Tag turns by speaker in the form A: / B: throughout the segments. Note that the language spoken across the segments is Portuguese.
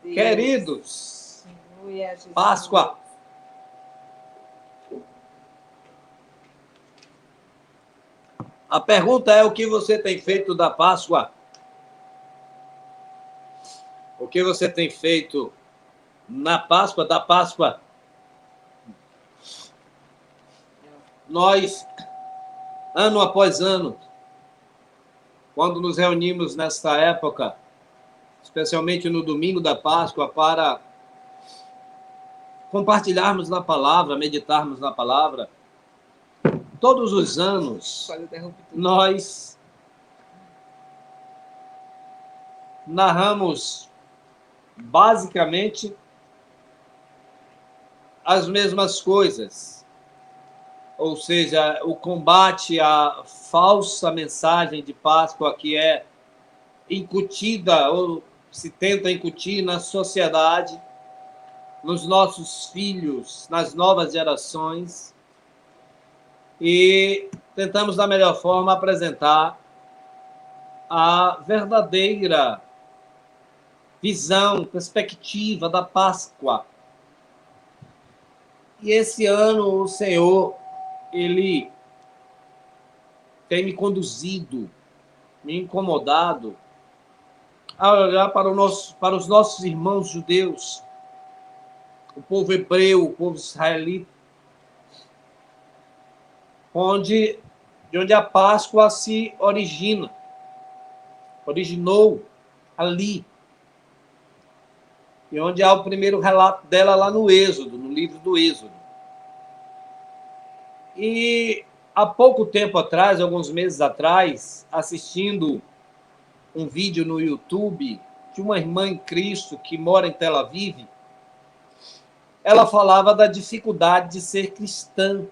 A: Deus.
B: Queridos,
A: Aleluia, Jesus.
B: Páscoa. A pergunta é: o que você tem feito da Páscoa? O que você tem feito na Páscoa, da Páscoa? Nós, ano após ano, quando nos reunimos nesta época, especialmente no domingo da Páscoa, para compartilharmos na palavra, meditarmos na palavra, todos os anos, nós narramos basicamente as mesmas coisas, ou seja, o combate à falsa mensagem de Páscoa que é incutida ou se tenta incutir na sociedade, nos nossos filhos, nas novas gerações, e tentamos da melhor forma apresentar a verdadeira visão, perspectiva da Páscoa. E esse ano o Senhor, Ele tem me conduzido, me incomodado a olhar para os nossos irmãos judeus, o povo hebreu, o povo israelita, de onde a Páscoa se originou ali, e onde há o primeiro relato dela lá no Êxodo, no livro do Êxodo. E há pouco tempo atrás, alguns meses atrás, assistindo um vídeo no YouTube de uma irmã em Cristo que mora em Tel Aviv, ela falava da dificuldade de ser cristã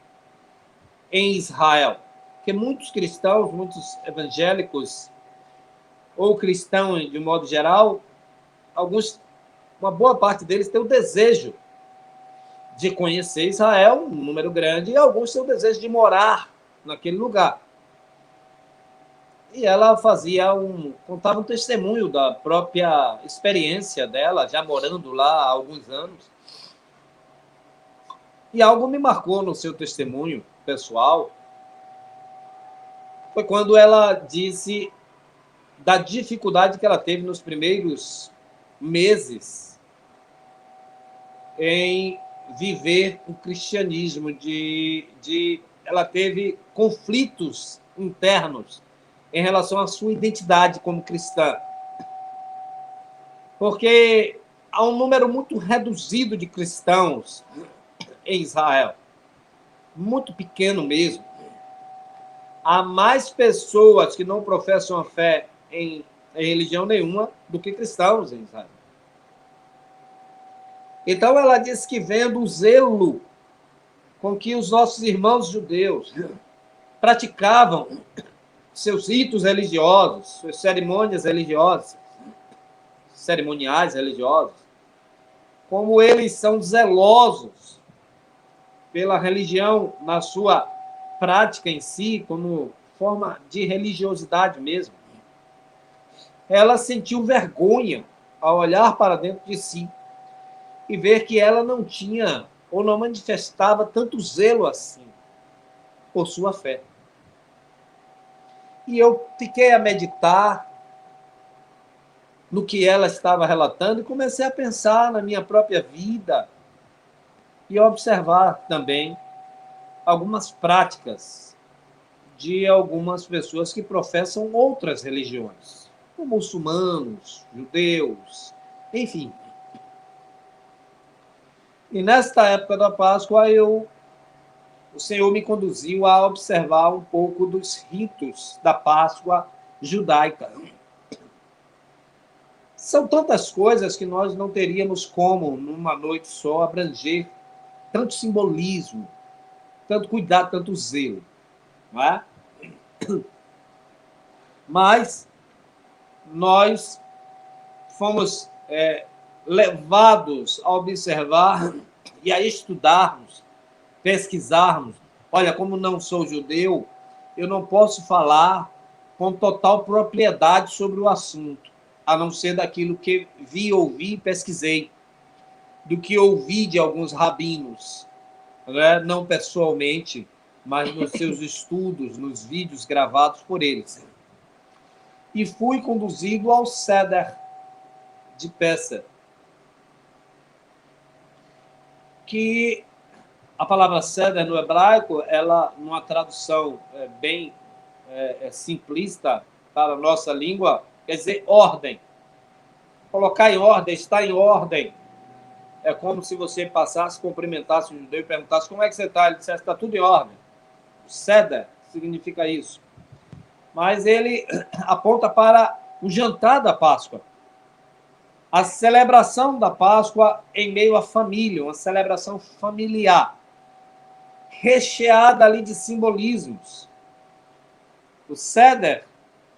B: em Israel. Porque muitos cristãos, muitos evangélicos, ou cristãos de modo geral, uma boa parte deles tem o desejo de conhecer Israel, um número grande, e alguns têm o desejo de morar naquele lugar. E ela contava um testemunho da própria experiência dela, já morando lá há alguns anos. E algo me marcou no seu testemunho pessoal, foi quando ela disse da dificuldade que ela teve nos primeiros meses em viver o cristianismo, ela teve conflitos internos em relação à sua identidade como cristã. Porque há um número muito reduzido de cristãos em Israel, muito pequeno mesmo. Há mais pessoas que não professam a fé em religião nenhuma do que cristãos em Israel. Então ela disse que vendo o zelo com que os nossos irmãos judeus praticavam seus ritos religiosos, suas cerimônias religiosas, cerimoniais religiosos, como eles são zelosos pela religião na sua prática em si, como forma de religiosidade mesmo. Ela sentiu vergonha ao olhar para dentro de si e ver que ela não tinha ou não manifestava tanto zelo assim por sua fé. E eu fiquei a meditar no que ela estava relatando e comecei a pensar na minha própria vida e a observar também algumas práticas de algumas pessoas que professam outras religiões, como muçulmanos, judeus, enfim. E nesta época da Páscoa, o Senhor me conduziu a observar um pouco dos ritos da Páscoa judaica. São tantas coisas que nós não teríamos como, numa noite só, abranger tanto simbolismo, tanto cuidado, tanto zelo. Não é? Mas nós fomos levados a observar e a estudarmos, pesquisarmos. Olha, como não sou judeu, eu não posso falar com total propriedade sobre o assunto. a não ser daquilo que vi, ouvi e pesquisei, do que ouvi de alguns rabinos, né? Não pessoalmente, mas nos seus estudos, nos vídeos gravados por eles. E fui conduzido ao Seder de Pessah, que a palavra Seder no hebraico, ela, numa tradução bem simplista para a nossa língua, quer dizer ordem. Colocar em ordem, estar em ordem. É como se você passasse, cumprimentasse um judeu e perguntasse como é que você está. Ele dissesse, está tudo em ordem. Seder significa isso. Mas ele aponta para o jantar da Páscoa. A celebração da Páscoa em meio à família, uma celebração familiar, recheada ali de simbolismos. O Seder,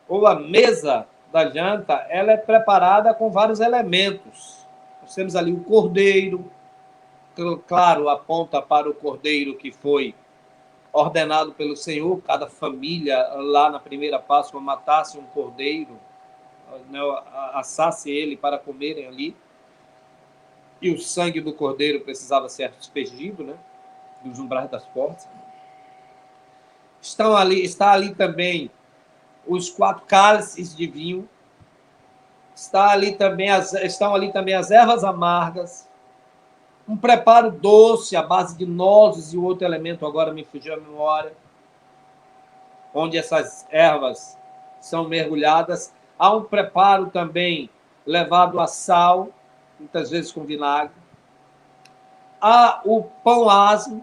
B: ou a mesa da janta, ela é preparada com vários elementos. Nós temos ali o cordeiro, claro, aponta para o cordeiro que foi ordenado pelo Senhor. Cada família, lá na primeira Páscoa, matasse um cordeiro, né, assasse ele para comerem ali. E o sangue do cordeiro precisava ser aspergido, né, dos umbrais das portas. Está ali também os 4 cálices de vinho. Estão ali também as ervas amargas, um preparo doce à base de nozes e o outro elemento agora me fugiu a memória, onde essas ervas são mergulhadas. Há um preparo também levado a sal, muitas vezes com vinagre. Há o pão asmo,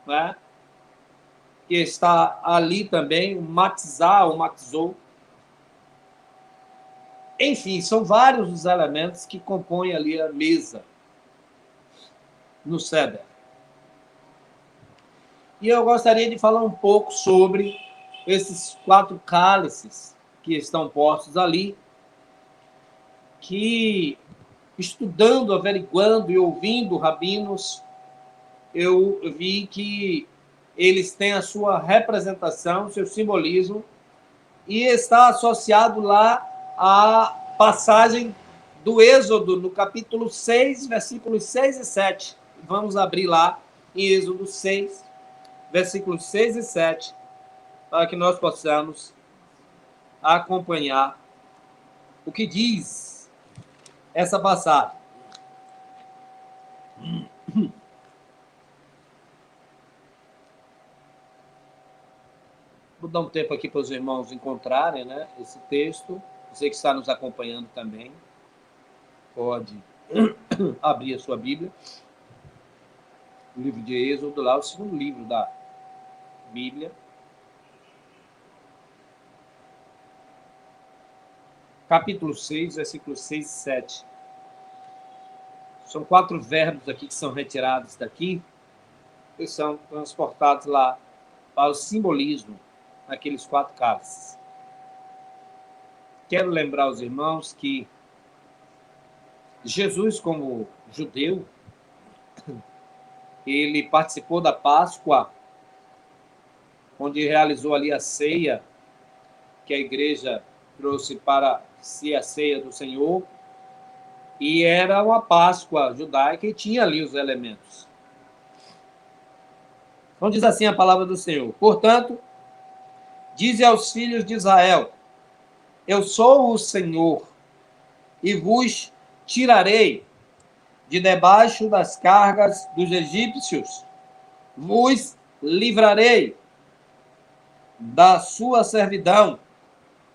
B: né, que está ali também, o matzah, o matzou. Enfim, são vários os elementos que compõem ali a mesa no Seder. E eu gostaria de falar um pouco sobre esses 4 cálices que estão postos ali, que, estudando, averiguando e ouvindo rabinos, eu vi que eles têm a sua representação, seu simbolismo, e está associado lá à passagem do Êxodo, no capítulo 6, versículos 6 e 7. Vamos abrir lá em Êxodo 6, versículos 6 e 7, para que nós possamos acompanhar o que diz essa passagem. Vou dar um tempo aqui para os irmãos encontrarem, né, esse texto. Você que está nos acompanhando também pode abrir a sua Bíblia. O livro de Êxodo, lá, o segundo livro da Bíblia. Capítulo 6, versículos 6 e 7. São 4 verbos aqui que são retirados daqui e são transportados lá para o simbolismo naqueles 4 cálices. Quero lembrar aos irmãos que Jesus, como judeu, ele participou da Páscoa, onde realizou ali a ceia, que a igreja trouxe para si a ceia do Senhor, e era uma Páscoa judaica e tinha ali os elementos. Então diz assim a palavra do Senhor: portanto, dize aos filhos de Israel, eu sou o Senhor, e vos tirarei de debaixo das cargas dos egípcios, vos livrarei da sua servidão,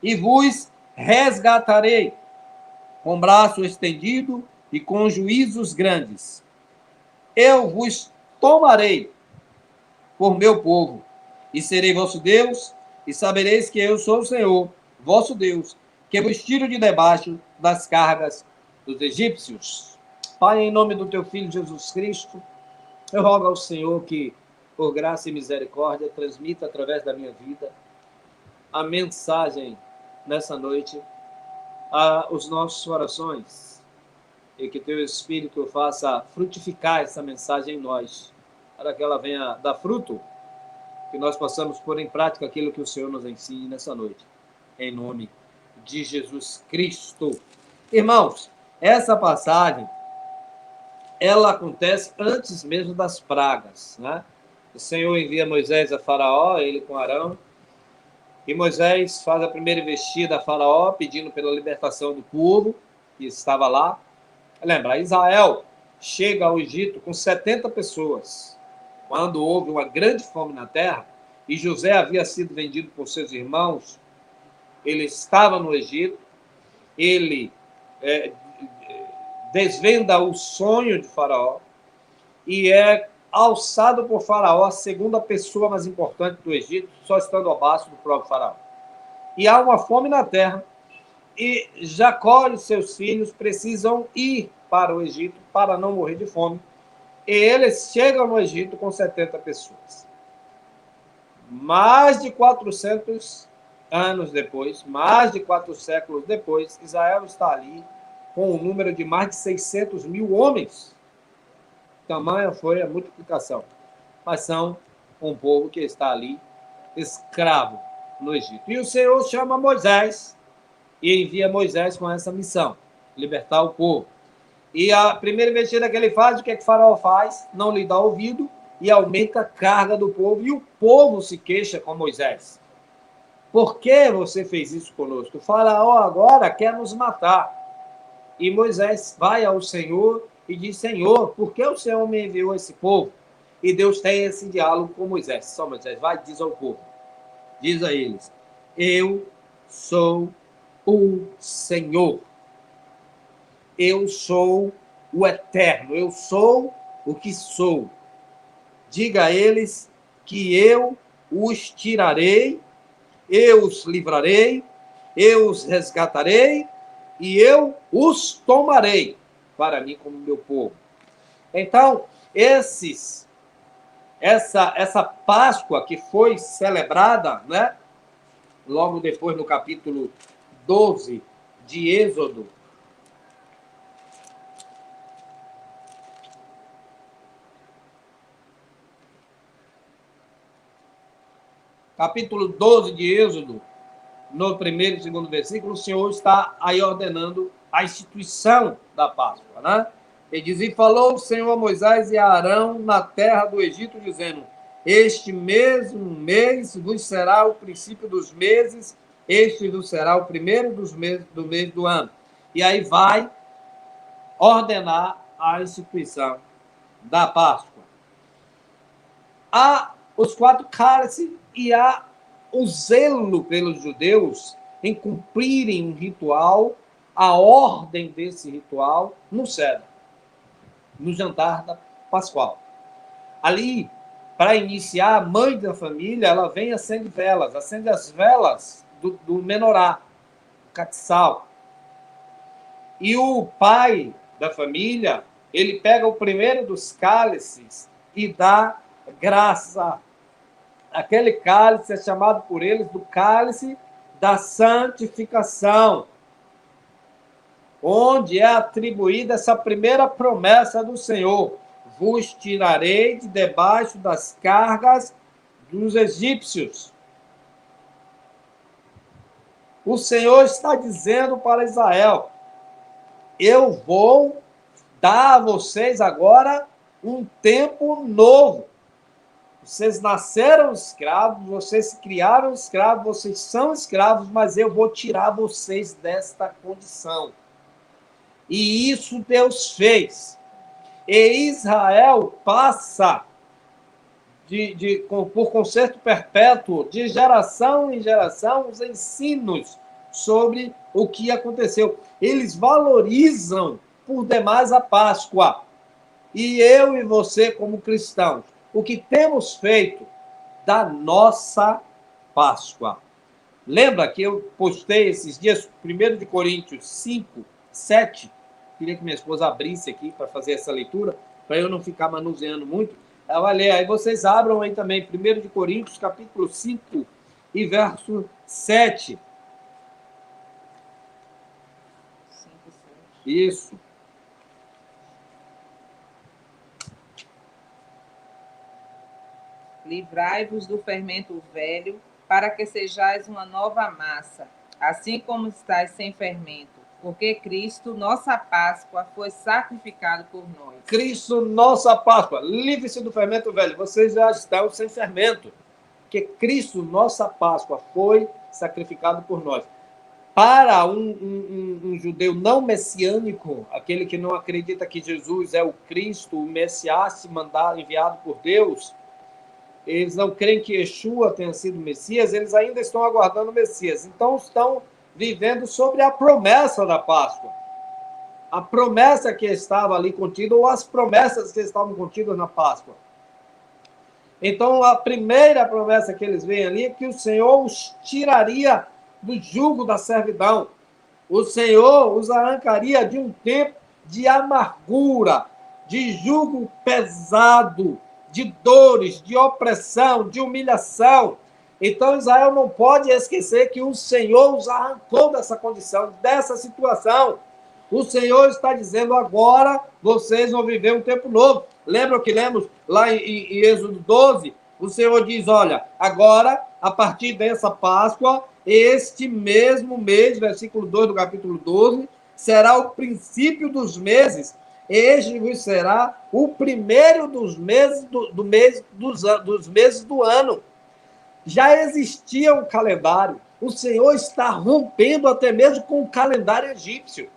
B: e vos resgatarei com braço estendido e com juízos grandes. Eu vos tomarei por meu povo, e serei vosso Deus, e sabereis que eu sou o Senhor, vosso Deus, que vos tiro de debaixo das cargas dos egípcios. Pai, em nome do teu Filho Jesus Cristo, eu rogo ao Senhor que, por graça e misericórdia, transmita através da minha vida a mensagem nessa noite aos nossos corações, e que teu Espírito faça frutificar essa mensagem em nós, para que ela venha dar fruto, que nós possamos pôr em prática aquilo que o Senhor nos ensine nessa noite. Em nome de Jesus Cristo. Irmãos, essa passagem, ela acontece antes mesmo das pragas, né? O Senhor envia Moisés a Faraó, ele com Arão, e Moisés faz a primeira investida a Faraó, pedindo pela libertação do povo que estava lá. Lembra, Israel chega ao Egito com 70 pessoas, quando houve uma grande fome na terra, e José havia sido vendido por seus irmãos. Ele estava no Egito, ele desvenda o sonho de Faraó, e é alçado por Faraó, a segunda pessoa mais importante do Egito, só estando abaixo do próprio Faraó. E há uma fome na terra, e Jacó e seus filhos precisam ir para o Egito para não morrer de fome. E eles chegam no Egito com 70 pessoas. Mais de 400 anos depois, mais de 4 séculos depois, Israel está ali com um número de mais de 600 mil homens. Tamanha foi a multiplicação. Mas são um povo que está ali escravo no Egito. E o Senhor chama Moisés e envia Moisés com essa missão, libertar o povo. E a primeira investida que ele faz, o que é que o Faraó faz? Não lhe dá ouvido e aumenta a carga do povo. E o povo se queixa com Moisés. Por que você fez isso conosco? O Faraó agora quer nos matar. E Moisés vai ao Senhor e diz: Senhor, por que o Senhor me enviou esse povo? E Deus tem esse diálogo com Moisés. Só Moisés vai e diz ao povo, diz a eles: eu sou o Senhor. Eu sou o Eterno. Eu sou o que sou. Diga a eles que eu os tirarei, eu os livrarei, eu os resgatarei e eu os tomarei para mim como meu povo. Então, essa Páscoa que foi celebrada, né? Logo depois no capítulo 12 de Êxodo, capítulo 12 de Êxodo, no primeiro e segundo versículo, o Senhor está aí ordenando a instituição da Páscoa, né? Ele diz: e falou o Senhor a Moisés e a Arão na terra do Egito, dizendo: este mesmo mês vos será o princípio dos meses, este vos será o primeiro dos meses do mês do ano. E aí vai ordenar a instituição da Páscoa. Há os 4 cálices e há o zelo pelos judeus em cumprirem um ritual, a ordem desse ritual no Seder, no jantar da Pascual. Ali, para iniciar, a mãe da família, ela vem e acende velas, acende as velas do menorá, do castiçal. E o pai da família, ele pega o primeiro dos cálices e dá graça. Aquele cálice é chamado por eles do cálice da santificação, onde é atribuída essa primeira promessa do Senhor: vos tirarei de debaixo das cargas dos egípcios. O Senhor está dizendo para Israel: eu vou dar a vocês agora um tempo novo. Vocês nasceram escravos, vocês se criaram escravos, vocês são escravos, mas eu vou tirar vocês desta condição. E isso Deus fez. E Israel passa por conserto perpétuo, de geração em geração, os ensinos sobre o que aconteceu. Eles valorizam por demais a Páscoa. E eu e você, como cristãos, o que temos feito da nossa Páscoa? Lembra que eu postei esses dias, 1 de Coríntios 5, 7? Queria que minha esposa abrisse aqui para fazer essa leitura, para eu não ficar manuseando muito. Ela vai ler. Aí vocês abram aí também, 1 de Coríntios, capítulo 5 e verso 7.
A: 5, 7.
B: Isso.
A: Livrai-vos do fermento velho, para que sejais uma nova massa, assim como estáis sem fermento, porque Cristo, nossa Páscoa, foi sacrificado por nós.
B: Cristo, nossa Páscoa. Livre-se do fermento velho. Vocês já estão sem fermento. Porque Cristo, nossa Páscoa, foi sacrificado por nós. Para um judeu não messiânico, aquele que não acredita que Jesus é o Cristo, o Messias mandado, enviado por Deus, eles não creem que Yeshua tenha sido Messias, eles ainda estão aguardando o Messias. Então, estão vivendo sobre a promessa da Páscoa. A promessa que estava ali contida, ou as promessas que estavam contidas na Páscoa. Então, a primeira promessa que eles veem ali é que o Senhor os tiraria do jugo da servidão. O Senhor os arrancaria de um tempo de amargura, de jugo pesado, de dores, de opressão, de humilhação. Então, Israel não pode esquecer que o Senhor os arrancou dessa condição, dessa situação. O Senhor está dizendo agora, vocês vão viver um tempo novo. Lembra o que lemos lá em Êxodo 12? O Senhor diz, olha, agora, a partir dessa Páscoa, este mesmo mês, versículo 2 do capítulo 12, será o princípio dos meses. Este vos será o primeiro dos meses dos meses do ano. Já existia um calendário. O Senhor está rompendo até mesmo com o calendário egípcio.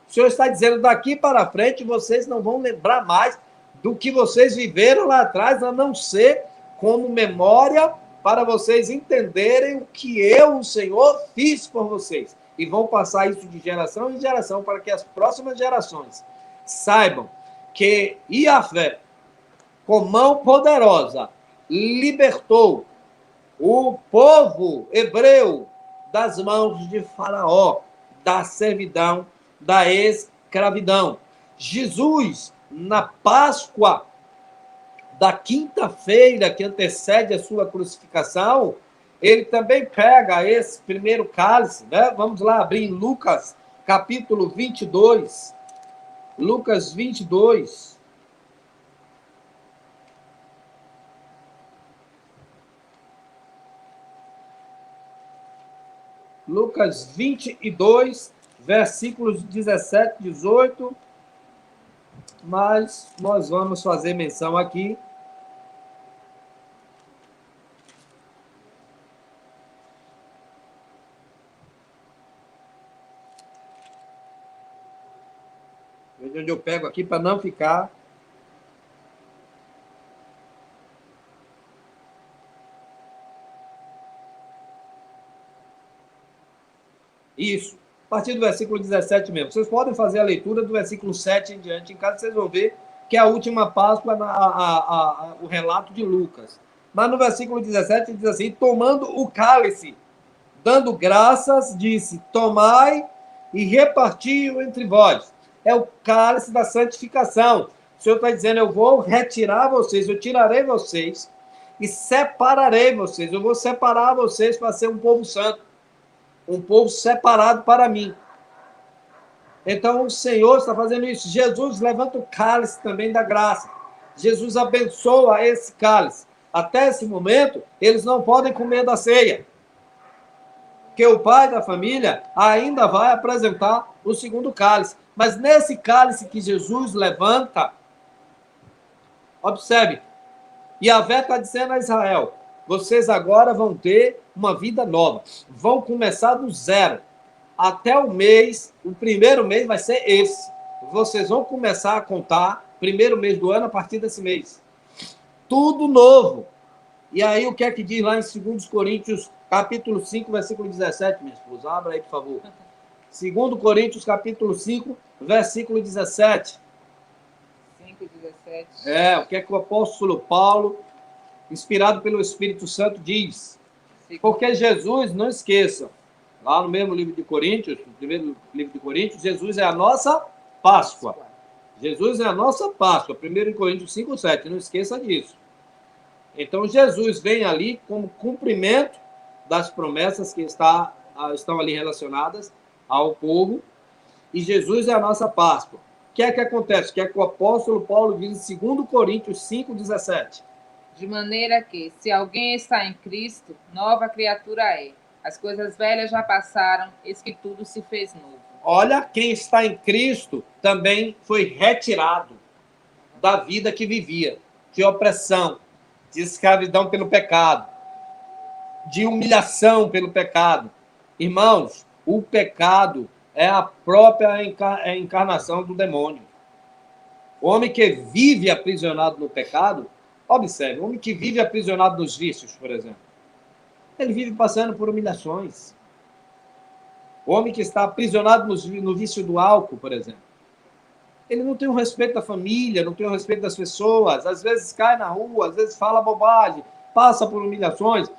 B: O Senhor está dizendo, daqui para frente, vocês não vão lembrar mais do que vocês viveram lá atrás, a não ser como memória para vocês entenderem o que eu, o Senhor, fiz por vocês. E vão passar isso de geração em geração para que as próximas gerações saibam que Yahvé, com mão poderosa, libertou o povo hebreu das mãos de Faraó, da servidão, da escravidão. Jesus, na Páscoa da quinta-feira que antecede a sua crucificação, ele também pega esse primeiro cálice, né? Vamos lá abrir em Lucas, capítulo 22. Lucas 22. Lucas 22, versículos 17, 18. Mas nós vamos fazer menção aqui. Veja onde eu pego aqui para não ficar. Isso. A partir do versículo 17 mesmo. Vocês podem fazer a leitura do versículo 7 em diante. Em casa vocês vão ver que é a última Páscoa, o relato de Lucas. Mas no versículo 17 diz assim, tomando o cálice, dando graças, disse, tomai e reparti-o entre vós. É o cálice da santificação. O Senhor está dizendo, eu vou retirar vocês, eu tirarei vocês e separarei vocês. Eu vou separar vocês para ser um povo santo, um povo separado para mim. Então, o Senhor está fazendo isso. Jesus levanta o cálice também da graça. Jesus abençoa esse cálice. Até esse momento, eles não podem comer da ceia. Porque o pai da família ainda vai apresentar o segundo cálice. Mas nesse cálice que Jesus levanta, observe, Yahvé está dizendo a Israel, vocês agora vão ter uma vida nova. Vão começar do zero. Até o mês, o primeiro mês vai ser esse. Vocês vão começar a contar, primeiro mês do ano, a partir desse mês. Tudo novo. E aí, o que é que diz lá em 2 Coríntios, capítulo 5, versículo 17, minha esposa? Abra aí, por favor. 2 Coríntios, capítulo 5, versículo 17.
A: 5:17.
B: O que é que o apóstolo Paulo, inspirado pelo Espírito Santo, diz? Porque Jesus, não esqueça, lá no mesmo livro de Coríntios, no primeiro livro de Coríntios, Jesus é a nossa Páscoa. Jesus é a nossa Páscoa. 1 Coríntios 5, 7. Não esqueça disso. Então, Jesus vem ali como cumprimento das promessas que estão ali relacionadas ao povo. E Jesus é a nossa Páscoa. O que é que acontece? O que é que o apóstolo Paulo diz em 2 Coríntios 5, 17?
A: De maneira que, se alguém está em Cristo, nova criatura é. As coisas velhas já passaram, eis que tudo se fez novo.
B: Olha, quem está em Cristo também foi retirado da vida que vivia, de opressão, de escravidão pelo pecado, de humilhação pelo pecado. Irmãos, o pecado é a própria encarnação do demônio. O homem que vive aprisionado no pecado, observe, o homem que vive aprisionado nos vícios, por exemplo, ele vive passando por humilhações. O homem que está aprisionado no vício do álcool, por exemplo, ele não tem o respeito da família, não tem o respeito das pessoas, às vezes cai na rua, às vezes fala bobagem, passa por humilhações.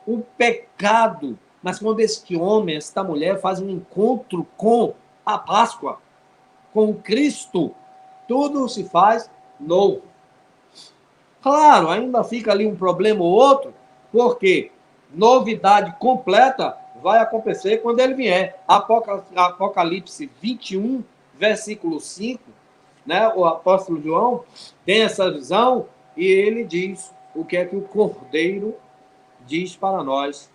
B: O pecado. Mas quando este homem, esta mulher faz um encontro com a Páscoa, com Cristo, tudo se faz novo. Claro, ainda fica ali um problema ou outro, porque novidade completa vai acontecer quando ele vier. Apocalipse 21, versículo 5, né? O apóstolo João tem essa visão e ele diz o que é que o Cordeiro diz para nós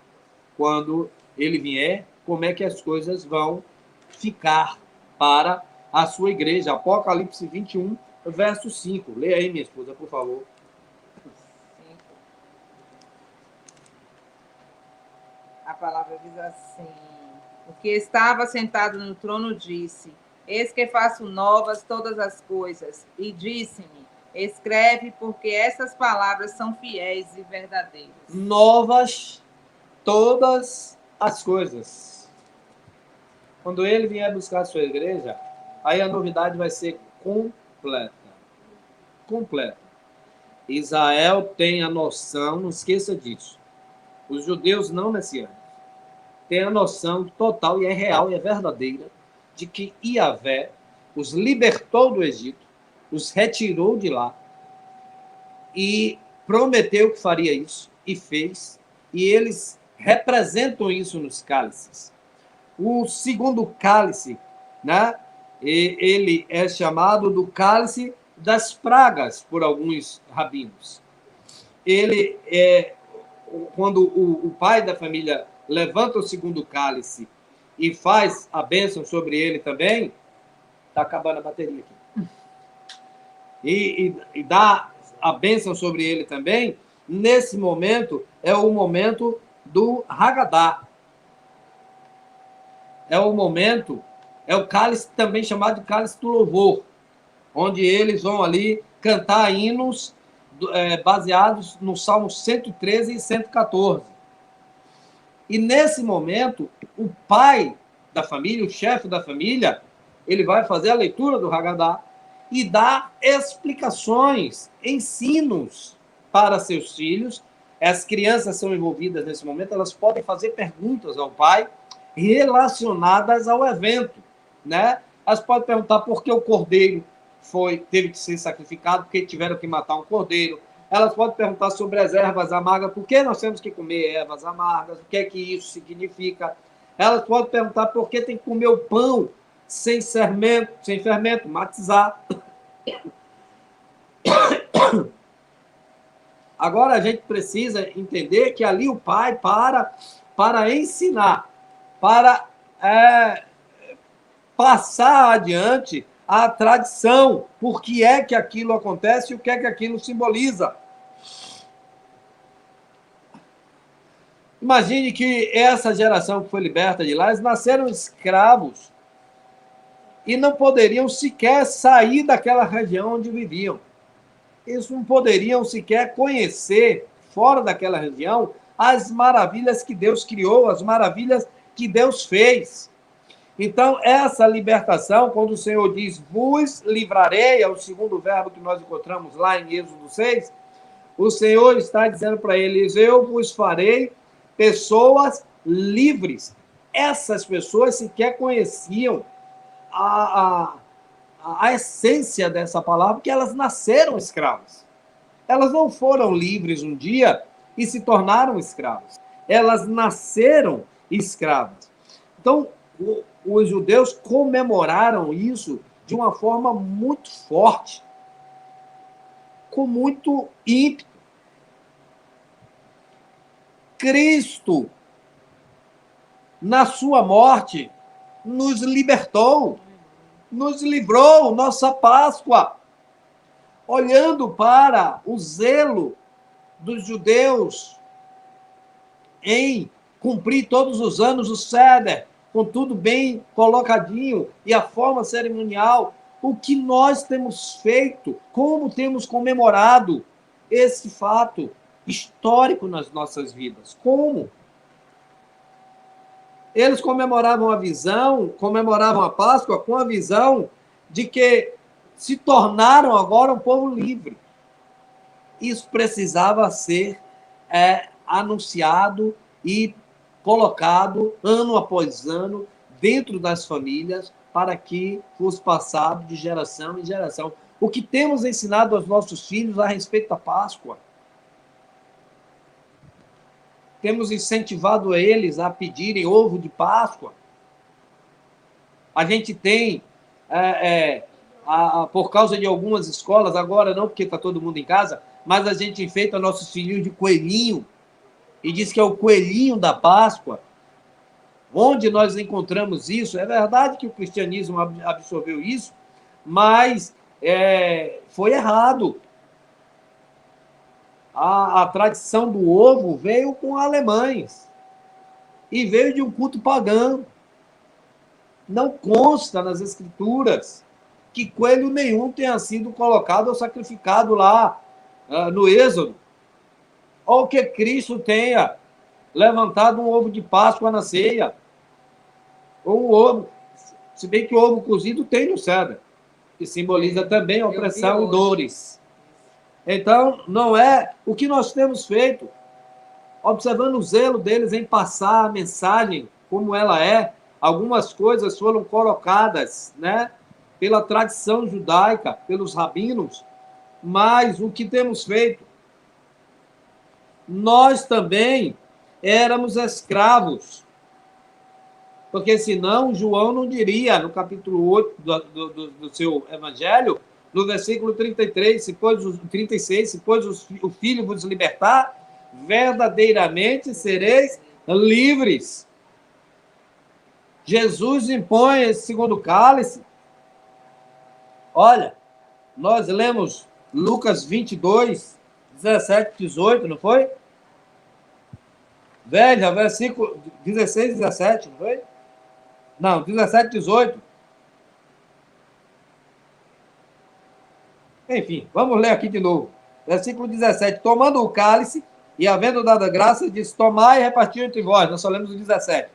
B: quando ele vier, como é que as coisas vão ficar para a sua igreja. Apocalipse 21, verso 5. Leia aí, minha esposa, por favor.
A: A palavra diz assim: o que estava sentado no trono disse: eis que faço novas todas as coisas. E disse-me: escreve, porque essas palavras são fiéis e verdadeiras.
B: Novas todas as coisas. Quando ele vier buscar a sua igreja, aí a novidade vai ser completa. Completa. Israel tem a noção, não esqueça disso. Os judeus não messiânicos têm a noção total, e é real, e é verdadeira, de que Yahvé os libertou do Egito, os retirou de lá, e prometeu que faria isso, e fez, e eles representam isso nos cálices. O segundo cálice, né, ele é chamado do cálice das pragas por alguns rabinos. Ele é quando o pai da família levanta o segundo cálice e faz a bênção sobre ele também, está acabando a bateria aqui, e dá a bênção sobre ele também, nesse momento é o momento do Hagadá. É o momento, é o cálice também chamado de cálice do louvor, onde eles vão ali cantar hinos baseados no Salmo 113 e 114. E nesse momento, o pai da família, o chefe da família, ele vai fazer a leitura do Hagadá e dar explicações, ensinos para seus filhos. As crianças são envolvidas nesse momento, elas podem fazer perguntas ao pai relacionadas ao evento, né? Elas podem perguntar por que o cordeiro teve que ser sacrificado, porque tiveram que matar um cordeiro. Elas podem perguntar sobre as ervas amargas, por que nós temos que comer ervas amargas, o que é que isso significa. Elas podem perguntar por que tem que comer o pão sem fermento, matizar. Agora a gente precisa entender que ali o pai para ensinar, para passar adiante a tradição, por que é que aquilo acontece e o que é que aquilo simboliza. Imagine que essa geração que foi liberta de lá, eles nasceram escravos e não poderiam sequer sair daquela região onde viviam. Eles não poderiam sequer conhecer, fora daquela região, as maravilhas que Deus criou, as maravilhas que Deus fez. Então, essa libertação, quando o Senhor diz, vos livrarei, é o segundo verbo que nós encontramos lá em Êxodo 6, o Senhor está dizendo para eles, eu vos farei pessoas livres. Essas pessoas sequer conheciam a essência dessa palavra, porque elas nasceram escravas. Elas não foram livres um dia e se tornaram escravas. Elas nasceram escravas. Então, os judeus comemoraram isso de uma forma muito forte, com muito ímpeto. Cristo na sua morte, nos libertou, nos livrou, nossa Páscoa. Olhando para o zelo dos judeus em cumprir todos os anos o Seder, com tudo bem colocadinho e a forma cerimonial, o que nós temos feito, como temos comemorado esse fato histórico nas nossas vidas. Como? Eles comemoravam a visão, comemoravam a Páscoa com a visão de que se tornaram agora um povo livre. Isso precisava ser anunciado e colocado ano após ano dentro das famílias para que fosse passado de geração em geração. O que temos ensinado aos nossos filhos a respeito da Páscoa? Temos incentivado eles a pedirem ovo de Páscoa. A gente tem, por causa de algumas escolas, agora não porque está todo mundo em casa, mas a gente enfeita nossos filhinhos de coelhinho e diz que é o coelhinho da Páscoa. Onde nós encontramos isso? É verdade que o cristianismo absorveu isso, mas foi errado. A tradição do ovo veio com alemães e veio de um culto pagão. Não consta nas escrituras que coelho nenhum tenha sido colocado ou sacrificado lá no Êxodo, ou que Cristo tenha levantado um ovo de Páscoa na ceia, ou um ovo, se bem que o ovo cozido tem no Seder, que simboliza também a opressão e dores. Então, não é o que nós temos feito, observando o zelo deles em passar a mensagem como ela é. Algumas coisas foram colocadas, pela tradição judaica, pelos rabinos, mas o que temos feito? Nós também éramos escravos, porque senão João não diria, no capítulo 8 do seu evangelho, no versículo 36, se pois o Filho vos libertar, verdadeiramente sereis livres. Jesus impõe esse segundo cálice. Olha, nós lemos Lucas 22, 17, 18, não foi? Veja, versículo 16, 17, não foi? Não, 17, 18. Enfim, vamos ler aqui de novo. Versículo 17. Tomando o cálice e havendo dado a graça, disse: tomai e reparti entre vós. Nós só lemos o 17.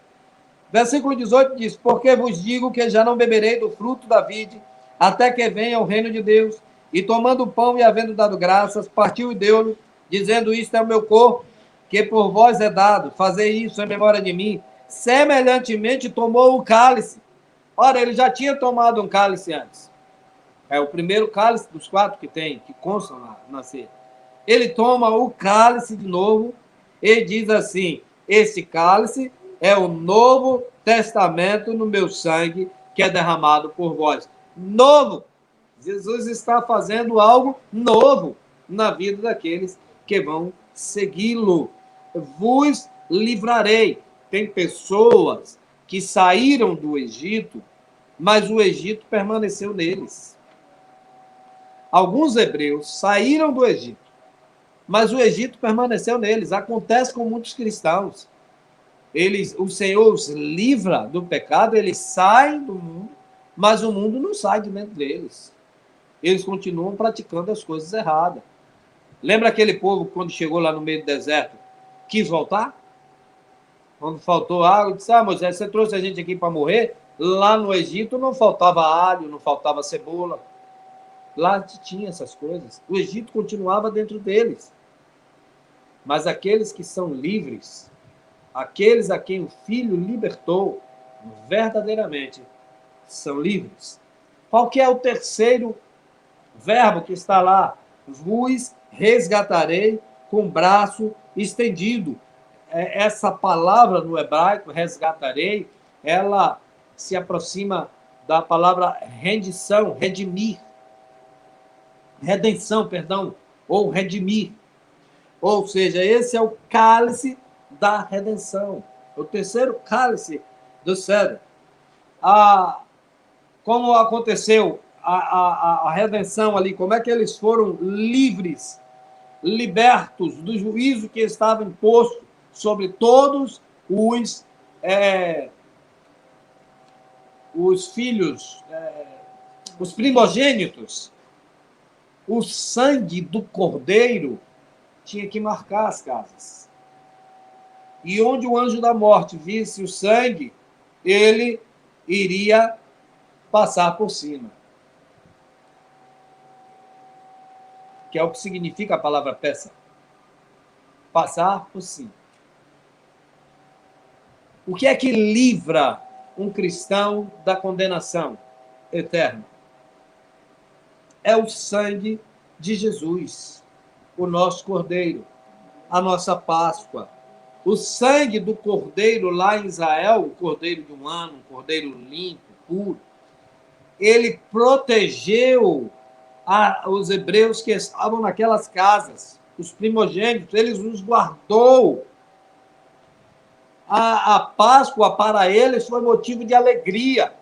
B: Versículo 18 diz: porque vos digo que já não beberei do fruto da vide, até que venha o reino de Deus. E tomando o pão e havendo dado graças, partiu e deu-lhe, dizendo: isto é o meu corpo, que por vós é dado. Fazei isso em memória de mim. Semelhantemente tomou o cálice. Ora, ele já tinha tomado um cálice antes. É o primeiro cálice dos 4 que constam na ceia. Ele toma o cálice de novo e diz assim: esse cálice é o novo testamento no meu sangue, que é derramado por vós. Novo! Jesus está fazendo algo novo na vida daqueles que vão segui-lo. Vos livrarei. Tem pessoas que saíram do Egito, mas o Egito permaneceu neles. Alguns hebreus saíram do Egito, mas o Egito permaneceu neles. Acontece com muitos cristãos. O Senhor os livra do pecado, eles saem do mundo, mas o mundo não sai de dentro deles. Eles continuam praticando as coisas erradas. Lembra aquele povo, quando chegou lá no meio do deserto, quis voltar? Quando faltou água, disse: Moisés, você trouxe a gente aqui para morrer? Lá no Egito não faltava alho, não faltava cebola. Lá tinha essas coisas. O Egito continuava dentro deles. Mas aqueles que são livres, aqueles a quem o Filho libertou, verdadeiramente são livres. Qual que é o terceiro verbo que está lá? Vos resgatarei com braço estendido. Essa palavra no hebraico, resgatarei, ela se aproxima da palavra rendição, redimir. Redenção, ou redimir. Ou seja, esse é o cálice da redenção. o terceiro cálice do cedro. Como aconteceu a redenção ali, como é que eles foram livres, libertos do juízo que estava imposto sobre todos os filhos, os primogênitos. O sangue do cordeiro tinha que marcar as casas. E onde o anjo da morte visse o sangue, ele iria passar por cima. Que é o que significa a palavra peça. Passar por cima. O que é que livra um cristão da condenação eterna? É o sangue de Jesus, o nosso cordeiro, a nossa Páscoa. O sangue do cordeiro lá em Israel, o cordeiro de um ano, um cordeiro limpo, puro, ele protegeu os hebreus que estavam naquelas casas, os primogênitos, ele os guardou. A Páscoa para eles foi motivo de alegria,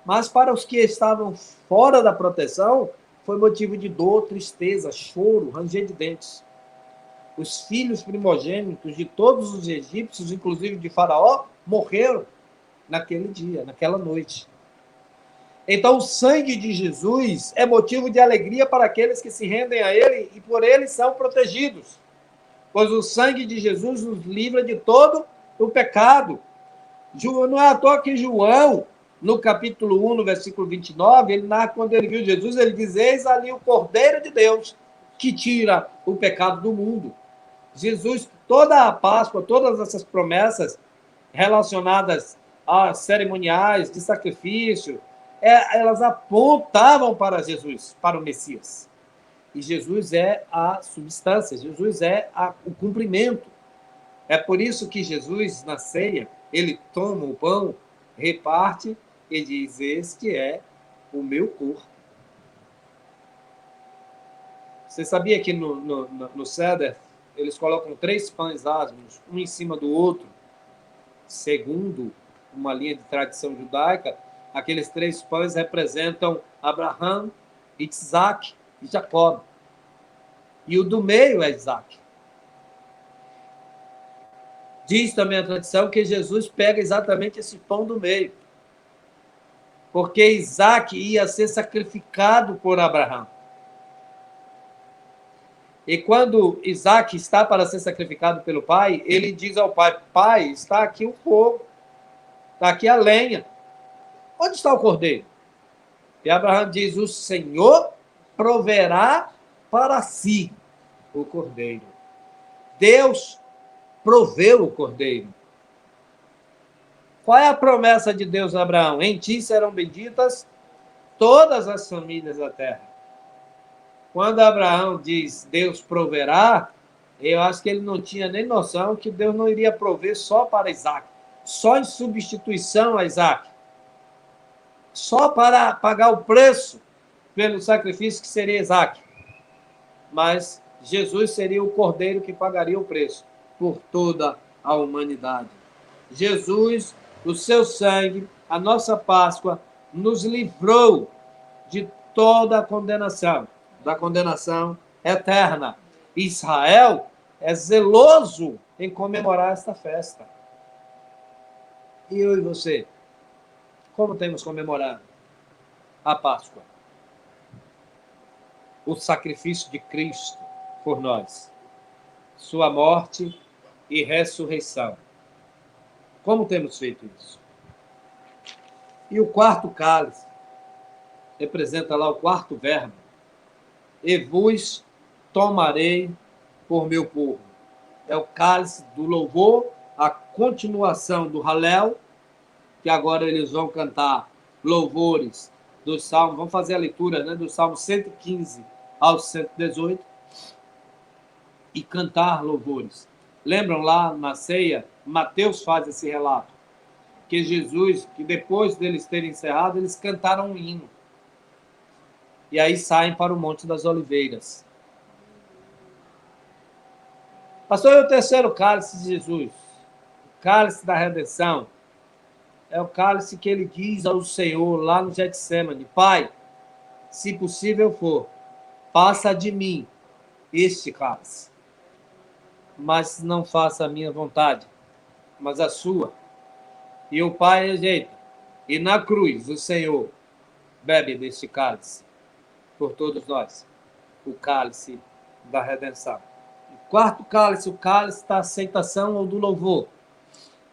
B: mas para os que estavam fora da proteção, foi motivo de dor, tristeza, choro, ranger de dentes. Os filhos primogênitos de todos os egípcios, inclusive de Faraó, morreram naquele dia, naquela noite. Então, o sangue de Jesus é motivo de alegria para aqueles que se rendem a ele e por ele são protegidos. Pois o sangue de Jesus nos livra de todo o pecado. Não é à toa que João, no capítulo 1, no versículo 29, ele narra quando ele viu Jesus, ele diz: eis ali o Cordeiro de Deus que tira o pecado do mundo. Jesus, toda a Páscoa, todas essas promessas relacionadas a cerimoniais de sacrifício, elas apontavam para Jesus, para o Messias. E Jesus é a substância, Jesus é o cumprimento. É por isso que Jesus, na ceia, ele toma o pão, reparte e diz: este é o meu corpo. Você sabia que no Seder eles colocam 3 pães asmos, um em cima do outro? Segundo uma linha de tradição judaica, aqueles 3 pães representam Abraão, Isaac e Jacó. E o do meio é Isaac. Diz também a tradição que Jesus pega exatamente esse pão do meio, porque Isaac ia ser sacrificado por Abraão. E quando Isaac está para ser sacrificado pelo pai, ele diz ao pai: pai, está aqui o fogo, está aqui a lenha. Onde está o cordeiro? E Abraão diz: o Senhor proverá para si o cordeiro. Deus proveu o cordeiro. Qual é a promessa de Deus a Abraão? Em ti serão benditas todas as famílias da terra. Quando Abraão diz Deus proverá, eu acho que ele não tinha nem noção que Deus não iria prover só para Isaac, só em substituição a Isaac, só para pagar o preço pelo sacrifício que seria Isaac. Mas Jesus seria o cordeiro que pagaria o preço por toda a humanidade. Jesus, o seu sangue, a nossa Páscoa, nos livrou de toda a condenação, da condenação eterna. Israel é zeloso em comemorar esta festa. E eu e você, como temos comemorado a Páscoa? O sacrifício de Cristo por nós, sua morte e ressurreição. Como temos feito isso? E o quarto cálice representa lá o quarto verbo: e vos tomarei por meu povo. É o cálice do louvor, a continuação do Halel, que agora eles vão cantar louvores do Salmo, vamos fazer a leitura, né, do Salmo 115 ao 118, e cantar louvores. Lembram lá na ceia, Mateus faz esse relato, que Jesus, que depois deles terem encerrado, eles cantaram um hino. E aí saem para o Monte das Oliveiras. Pastor, e o terceiro cálice de Jesus? O cálice da redenção é o cálice que ele diz ao Senhor lá no Getsemane: Pai, se possível for, passa de mim este cálice, mas não faça a minha vontade, mas a sua. E o Pai rejeita. E na cruz o Senhor bebe deste cálice por todos nós, o cálice da redenção. O quarto cálice, o cálice da aceitação ou do louvor,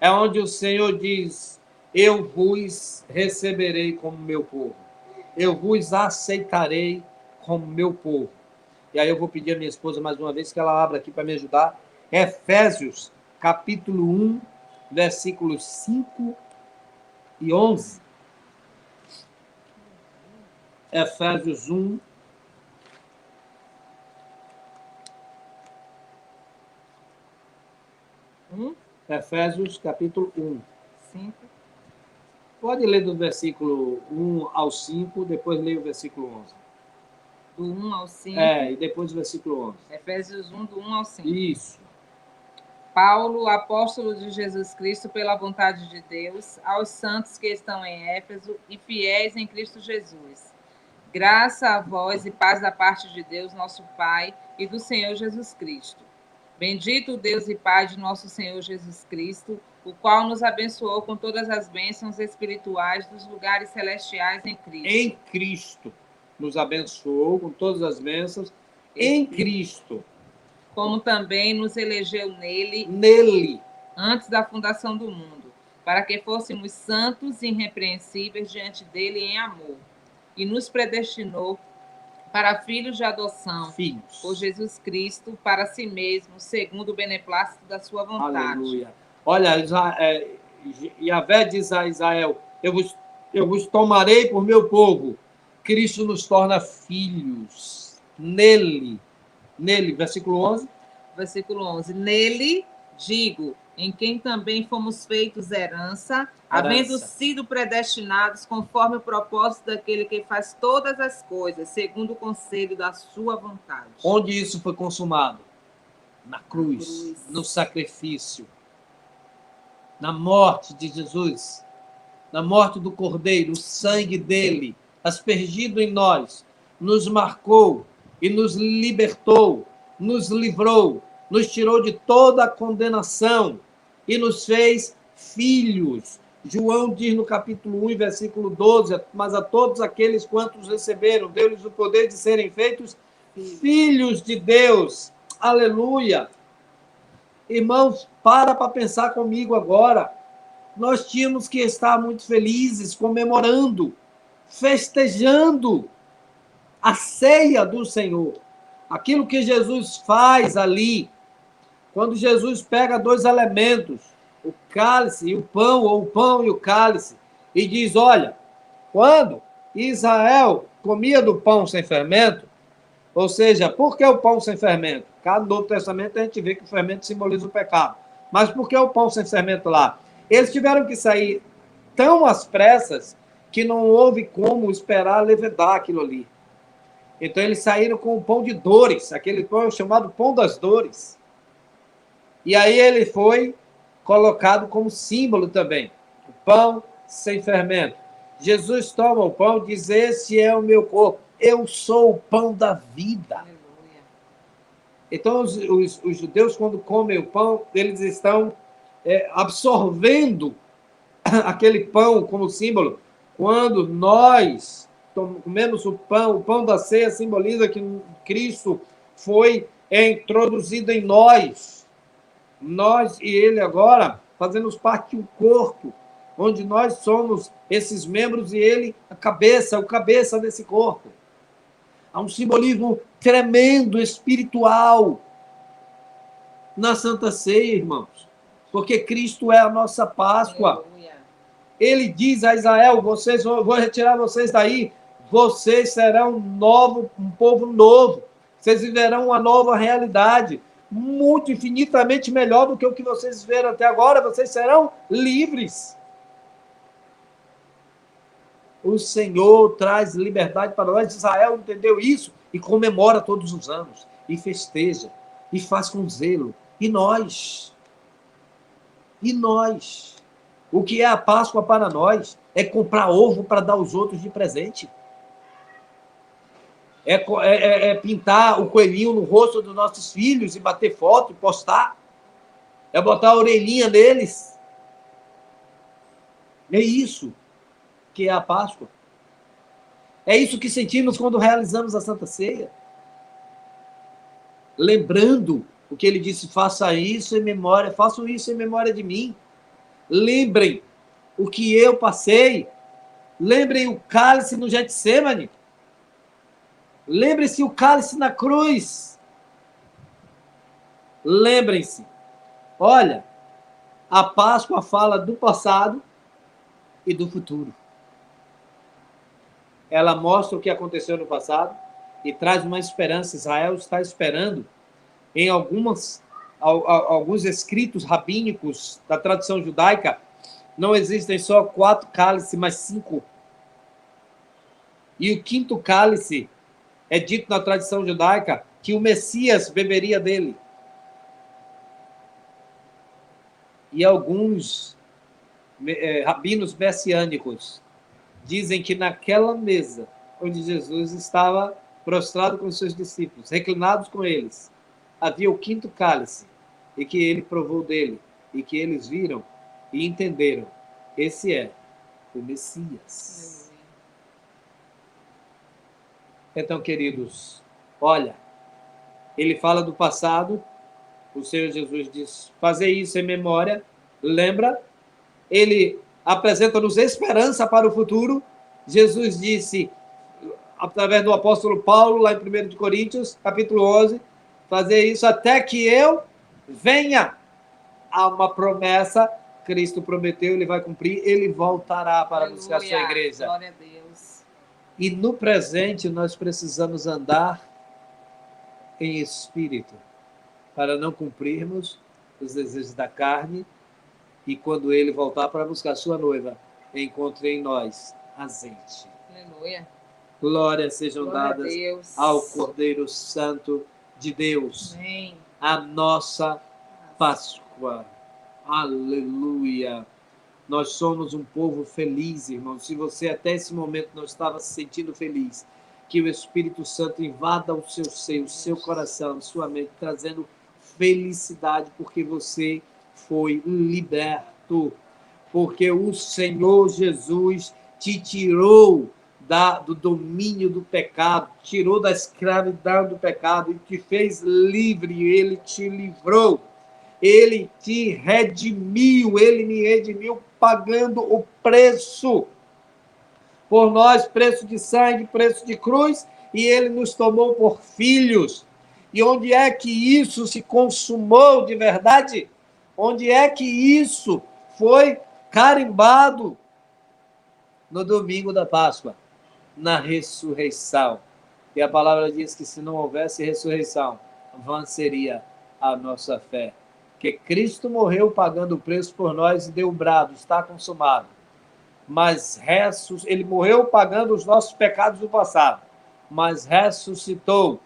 B: é onde o Senhor diz: eu vos receberei como meu povo, eu vos aceitarei como meu povo. E aí eu vou pedir a minha esposa mais uma vez que ela abra aqui para me ajudar. Efésios, capítulo 1, versículos 5 e 11. Efésios 1. Efésios, capítulo 1.
A: 5.
B: Pode ler do versículo 1 ao 5, depois leia o versículo 11.
A: Do 1 ao 5.
B: E depois o versículo 11.
A: Efésios 1, do 1 ao 5.
B: Isso.
A: Paulo, apóstolo de Jesus Cristo, pela vontade de Deus, aos santos que estão em Éfeso e fiéis em Cristo Jesus. Graça a vós e paz da parte de Deus, nosso Pai, e do Senhor Jesus Cristo. Bendito o Deus e Pai de nosso Senhor Jesus Cristo, o qual nos abençoou com todas as bênçãos espirituais dos lugares celestiais em Cristo.
B: Em Cristo. Nos abençoou com todas as bênçãos em Cristo.
A: Como também nos elegeu
B: nele,
A: antes da fundação do mundo, para que fôssemos santos e irrepreensíveis diante dele em amor, e nos predestinou para filhos de adoção,
B: filhos,
A: por Jesus Cristo, para si mesmo, segundo o beneplácito da sua vontade.
B: Aleluia. Olha, Yahvé diz a Israel: eu vos tomarei por meu povo. Cristo nos torna filhos. Nele, versículo 11.
A: Versículo 11. Nele, digo, em quem também fomos feitos herança, havendo sido predestinados conforme o propósito daquele que faz todas as coisas, segundo o conselho da sua vontade.
B: Onde isso foi consumado? Na cruz, no sacrifício, na morte de Jesus, na morte do Cordeiro, o sangue dele, aspergido em nós, nos marcou e nos libertou, nos livrou, nos tirou de toda a condenação e nos fez filhos. João diz no capítulo 1, versículo 12, mas a todos aqueles quantos receberam, deu-lhes o poder de serem feitos filhos de Deus. Aleluia! Irmãos, para pensar comigo agora. Nós tínhamos que estar muito felizes, comemorando, festejando a ceia do Senhor. Aquilo que Jesus faz ali, quando Jesus pega dois elementos, o cálice e o pão, ou o pão e o cálice, e diz: olha, quando Israel comia do pão sem fermento, ou seja, por que o pão sem fermento? Cá no Novo Testamento a gente vê que o fermento simboliza o pecado. Mas por que o pão sem fermento lá? Eles tiveram que sair tão às pressas que não houve como esperar levedar aquilo ali. Então eles saíram com o pão de dores, aquele pão chamado pão das dores. E aí ele foi colocado como símbolo também. O pão sem fermento. Jesus toma o pão e diz: esse é o meu corpo. Eu sou o pão da vida. Aleluia. Então os judeus, quando comem o pão, eles estão absorvendo aquele pão como símbolo. Quando nós comemos o pão da ceia simboliza que Cristo foi introduzido em nós. Nós e ele agora fazemos parte de um corpo, onde nós somos esses membros e ele a cabeça, o cabeça desse corpo. Há um simbolismo tremendo, espiritual, na Santa Ceia, irmãos. Porque Cristo é a nossa Páscoa. Aleluia. Ele diz a Israel: vou retirar vocês daí, vocês serão um povo novo, vocês viverão uma nova realidade, muito infinitamente melhor do que o que vocês viveram até agora, vocês serão livres. O Senhor traz liberdade para nós. Israel entendeu isso e comemora todos os anos, e festeja, e faz com zelo. E nós E nós? O que é a Páscoa para nós? É comprar ovo para dar aos outros de presente. É pintar o coelhinho no rosto dos nossos filhos e bater foto e postar. É botar a orelhinha neles. É isso que é a Páscoa. É isso que sentimos quando realizamos a Santa Ceia. Lembrando o que ele disse, façam isso em memória de mim. Lembrem o que eu passei. Lembrem o cálice no Getsêmani. Lembrem-se o cálice na cruz. Lembrem-se. Olha, a Páscoa fala do passado e do futuro. Ela mostra o que aconteceu no passado e traz uma esperança. Israel está esperando em alguns escritos rabínicos da tradição judaica. Não existem só 4 cálices, mas 5. E o 5º cálice é dito na tradição judaica que o Messias beberia dele. E alguns rabinos messiânicos dizem que naquela mesa onde Jesus estava prostrado com os seus discípulos, reclinados com eles, havia o 5º cálice, e que ele provou dele, e que eles viram e entenderam. Esse é o Messias. Então, queridos, olha, ele fala do passado, o Senhor Jesus diz, fazer isso em memória, lembra? Ele apresenta-nos esperança para o futuro. Jesus disse, através do apóstolo Paulo, lá em 1 Coríntios, capítulo 11, fazer isso até que eu venha. Há uma promessa, Cristo prometeu, ele vai cumprir, ele voltará para buscar a sua igreja.
A: Glória a Deus.
B: E no presente nós precisamos andar em espírito, para não cumprirmos os desejos da carne, e quando ele voltar para buscar sua noiva, encontre em nós azeite.
A: Aleluia.
B: Glórias sejam dadas ao Cordeiro Santo de Deus.
A: Amém.
B: A nossa Páscoa. Aleluia. Nós somos um povo feliz, irmão. Se você até esse momento não estava se sentindo feliz, que o Espírito Santo invada o seu seio, o seu coração, sua mente, trazendo felicidade, porque você foi liberto. Porque o Senhor Jesus te tirou do domínio do pecado, tirou da escravidão do pecado e te fez livre. Ele te livrou. Ele te redimiu, ele me redimiu pagando o preço por nós, preço de sangue, preço de cruz, e ele nos tomou por filhos. E onde é que isso se consumou de verdade? Onde é que isso foi carimbado? No domingo da Páscoa, na ressurreição. E a palavra diz que se não houvesse ressurreição, vã seria a nossa fé. Que Cristo morreu pagando o preço por nós e deu o brado, está consumado. Mas ele morreu pagando os nossos pecados do passado, mas ressuscitou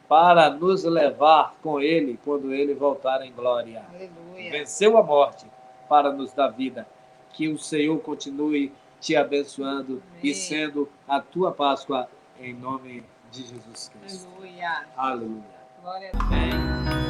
B: para nos levar com ele quando ele voltar em glória.
A: Aleluia.
B: Venceu a morte para nos dar vida. Que o Senhor continue te abençoando. Amém. E sendo a tua Páscoa em nome de Jesus Cristo.
A: Aleluia.
B: Aleluia.
A: Glória a Deus.
B: Amém.